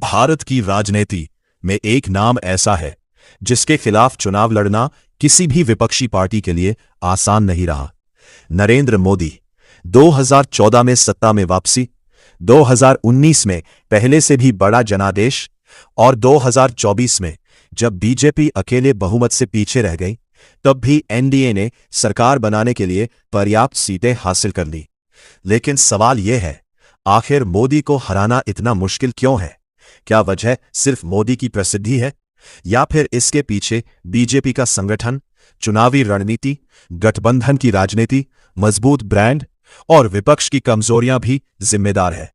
भारत की राजनीति में एक नाम ऐसा है जिसके खिलाफ चुनाव लड़ना किसी भी विपक्षी पार्टी के लिए आसान नहीं रहा। नरेंद्र मोदी 2014 में सत्ता में वापसी, 2019 में पहले से भी बड़ा जनादेश और 2024 में जब बीजेपी अकेले बहुमत से पीछे रह गई तब भी एनडीए ने सरकार बनाने के लिए पर्याप्त सीटें हासिल कर ली। लेकिन सवाल यह है, आखिर मोदी को हराना इतना मुश्किल क्यों है? क्या वजह सिर्फ मोदी की प्रसिद्धि है या फिर इसके पीछे बीजेपी का संगठन, चुनावी रणनीति, गठबंधन की राजनीति, मजबूत ब्रांड और विपक्ष की कमजोरियां भी जिम्मेदार है?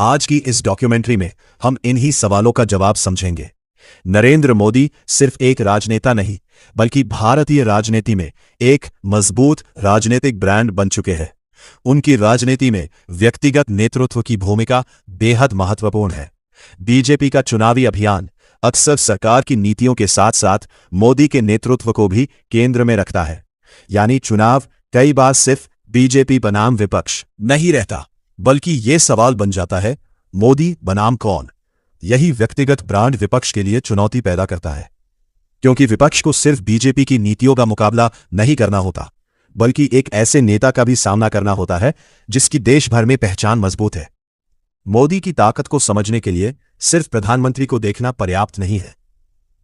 आज की इस डॉक्यूमेंट्री में हम इन्हीं सवालों का जवाब समझेंगे। नरेंद्र मोदी सिर्फ एक राजनेता नहीं बल्कि भारतीय राजनीति में एक मजबूत राजनीतिक ब्रांड बन चुके हैं। उनकी राजनीति में व्यक्तिगत नेतृत्व की भूमिका बेहद महत्वपूर्ण है। बीजेपी का चुनावी अभियान अक्सर सरकार की नीतियों के साथ साथ मोदी के नेतृत्व को भी केंद्र में रखता है। यानी चुनाव कई बार सिर्फ बीजेपी बनाम विपक्ष नहीं रहता, बल्कि ये सवाल बन जाता है, मोदी बनाम कौन? यही व्यक्तिगत ब्रांड विपक्ष के लिए चुनौती पैदा करता है, क्योंकि विपक्ष को सिर्फ बीजेपी की नीतियों का मुकाबला नहीं करना होता, बल्कि एक ऐसे नेता का भी सामना करना होता है जिसकी देश भर में पहचान मजबूत है। मोदी की ताकत को समझने के लिए सिर्फ प्रधानमंत्री को देखना पर्याप्त नहीं है,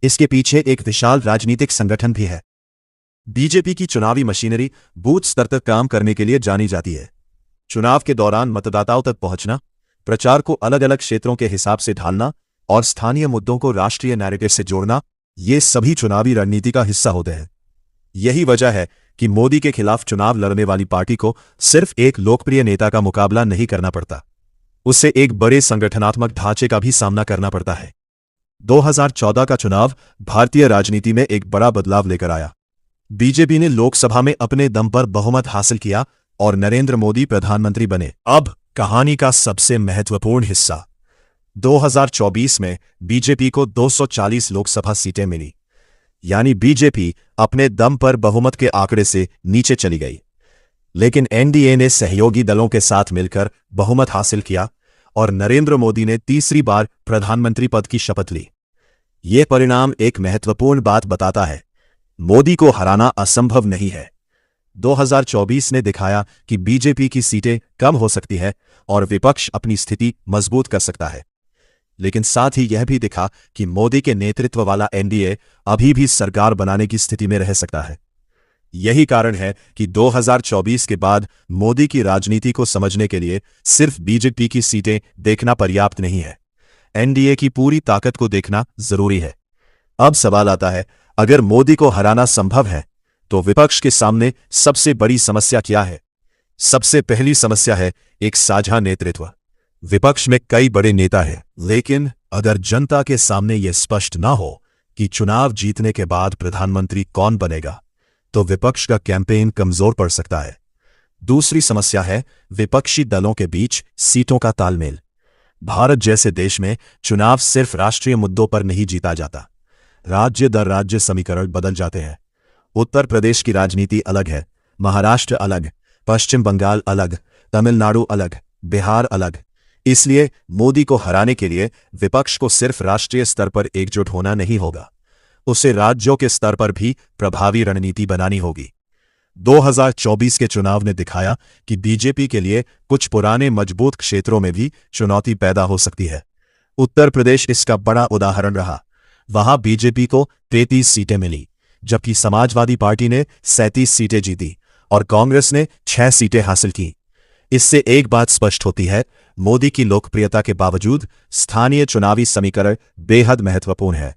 इसके पीछे एक विशाल राजनीतिक संगठन भी है। बीजेपी की चुनावी मशीनरी बूथ स्तर तक काम करने के लिए जानी जाती है। चुनाव के दौरान मतदाताओं तक पहुंचना, प्रचार को अलग अलग क्षेत्रों के हिसाब से ढालना और स्थानीय मुद्दों को राष्ट्रीय नैरेटिव से जोड़ना, ये सभी चुनावी रणनीति का हिस्सा होते हैं। यही वजह है कि मोदी के खिलाफ चुनाव लड़ने वाली पार्टी को सिर्फ एक लोकप्रिय नेता का मुकाबला नहीं करना पड़ता, उससे एक बड़े संगठनात्मक ढांचे का भी सामना करना पड़ता है। 2014 का चुनाव भारतीय राजनीति में एक बड़ा बदलाव लेकर आया। बीजेपी ने लोकसभा में अपने दम पर बहुमत हासिल किया और नरेंद्र मोदी प्रधानमंत्री बने। अब कहानी का सबसे महत्वपूर्ण हिस्सा, 2024 में बीजेपी को 240 लोकसभा सीटें मिली, यानी बीजेपी अपने दम पर बहुमत के आंकड़े से नीचे चली गई। लेकिन एनडीए ने सहयोगी दलों के साथ मिलकर बहुमत हासिल किया और नरेंद्र मोदी ने तीसरी बार प्रधानमंत्री पद की शपथ ली। यह परिणाम एक महत्वपूर्ण बात बताता है, मोदी को हराना असंभव नहीं है। 2024 ने दिखाया कि बीजेपी की सीटें कम हो सकती है और विपक्ष अपनी स्थिति मजबूत कर सकता है। लेकिन साथ ही यह भी दिखा कि मोदी के नेतृत्व वाला एनडीए अभी भी सरकार बनाने की स्थिति में रह सकता है। यही कारण है कि 2024 के बाद मोदी की राजनीति को समझने के लिए सिर्फ बीजेपी की सीटें देखना पर्याप्त नहीं है, एनडीए की पूरी ताकत को देखना जरूरी है। अब सवाल आता है, अगर मोदी को हराना संभव है तो विपक्ष के सामने सबसे बड़ी समस्या क्या है? सबसे पहली समस्या है एक साझा नेतृत्व। विपक्ष में कई बड़े नेता हैं, लेकिन अगर जनता के सामने यह स्पष्ट ना हो कि चुनाव जीतने के बाद प्रधानमंत्री कौन बनेगा, तो विपक्ष का कैंपेन कमजोर पड़ सकता है। दूसरी समस्या है विपक्षी दलों के बीच सीटों का तालमेल। भारत जैसे देश में चुनाव सिर्फ राष्ट्रीय मुद्दों पर नहीं जीता जाता, राज्य दर राज्य समीकरण बदल जाते हैं। उत्तर प्रदेश की राजनीति अलग है, महाराष्ट्र अलग, पश्चिम बंगाल अलग, तमिलनाडु अलग, बिहार अलग। इसलिए मोदी को हराने के लिए विपक्ष को सिर्फ राष्ट्रीय स्तर पर एकजुट होना नहीं होगा, उसे राज्यों के स्तर पर भी प्रभावी रणनीति बनानी होगी। 2024 के चुनाव ने दिखाया कि बीजेपी के लिए कुछ पुराने मजबूत क्षेत्रों में भी चुनौती पैदा हो सकती है। उत्तर प्रदेश इसका बड़ा उदाहरण रहा। वहां बीजेपी को 33 सीटें मिली, जबकि समाजवादी पार्टी ने 37 सीटें जीती और कांग्रेस ने 6 सीटें हासिल की। इससे एक बात स्पष्ट होती है, मोदी की लोकप्रियता के बावजूद स्थानीय चुनावी समीकरण बेहद महत्वपूर्ण है।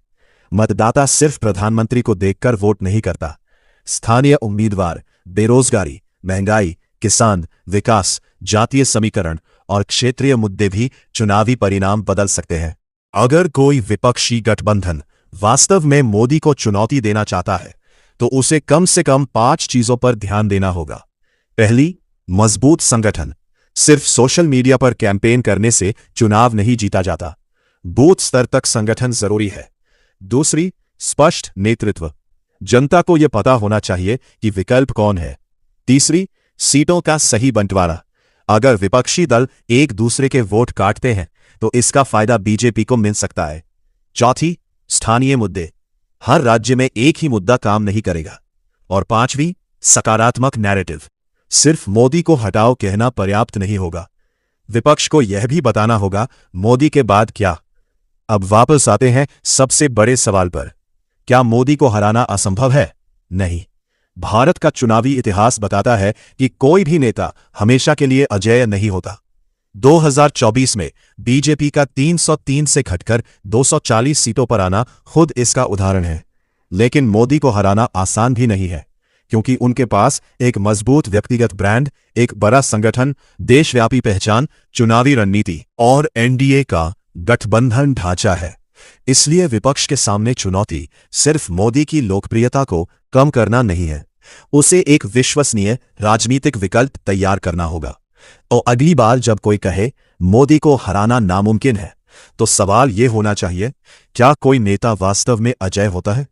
मतदाता सिर्फ प्रधानमंत्री को देखकर वोट नहीं करता, स्थानीय उम्मीदवार, बेरोजगारी, महंगाई, किसान, विकास, जातीय समीकरण और क्षेत्रीय मुद्दे भी चुनावी परिणाम बदल सकते हैं। अगर कोई विपक्षी गठबंधन वास्तव में मोदी को चुनौती देना चाहता है तो उसे कम से कम 5 चीजों पर ध्यान देना होगा। पहली, मजबूत संगठन। सिर्फ सोशल मीडिया पर कैंपेन करने से चुनाव नहीं जीता जाता, बूथ स्तर तक संगठन जरूरी है। दूसरी, स्पष्ट नेतृत्व। जनता को यह पता होना चाहिए कि विकल्प कौन है। तीसरी, सीटों का सही बंटवारा। अगर विपक्षी दल एक दूसरे के वोट काटते हैं तो इसका फायदा बीजेपी को मिल सकता है। चौथी, स्थानीय मुद्दे। हर राज्य में एक ही मुद्दा काम नहीं करेगा। और पांचवी, सकारात्मक नैरेटिव। सिर्फ मोदी को हटाओ कहना पर्याप्त नहीं होगा, विपक्ष को यह भी बताना होगा मोदी के बाद क्या। अब वापस आते हैं सबसे बड़े सवाल पर। क्या मोदी को हराना असंभव है? नहीं। भारत का चुनावी इतिहास बताता है कि कोई भी नेता हमेशा के लिए अजेय नहीं होता। 2024 में बीजेपी का 303 से घटकर 240 सीटों पर आना खुद इसका उदाहरण है। लेकिन मोदी को हराना आसान भी नहीं है, क्योंकि उनके पास एक मजबूत व्यक्तिगत ब्रांड, एक बड़ा संगठन, देशव्यापी पहचान, चुनावी रणनीति और एनडीए का गठबंधन ढांचा है। इसलिए विपक्ष के सामने चुनौती सिर्फ मोदी की लोकप्रियता को कम करना नहीं है, उसे एक विश्वसनीय राजनीतिक विकल्प तैयार करना होगा। और अगली बार जब कोई कहे मोदी को हराना नामुमकिन है, तो सवाल यह होना चाहिए, क्या कोई नेता वास्तव में अजेय होता है?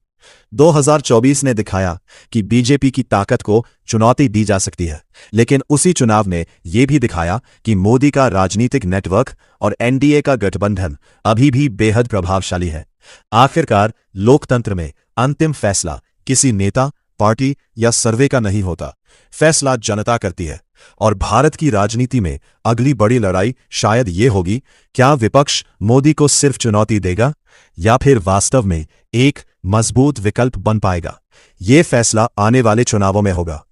2024 ने दिखाया कि बीजेपी की ताकत को चुनौती दी जा सकती है, लेकिन उसी चुनाव ने यह भी दिखाया कि मोदी का राजनीतिक नेटवर्क और एनडीए का गठबंधन अभी भी बेहद प्रभावशाली है। आखिरकार लोकतंत्र में अंतिम फैसला किसी नेता, पार्टी या सर्वे का नहीं होता, फैसला जनता करती है। और भारत की राजनीति में अगली बड़ी लड़ाई शायद ये होगी, क्या विपक्ष मोदी को सिर्फ चुनौती देगा या फिर वास्तव में एक मजबूत विकल्प बन पाएगा? ये फैसला आने वाले चुनावों में होगा।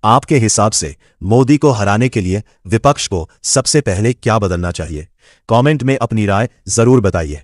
आपके हिसाब से मोदी को हराने के लिए विपक्ष को सबसे पहले क्या बदलना चाहिए? कमेंट में अपनी राय जरूर बताइए।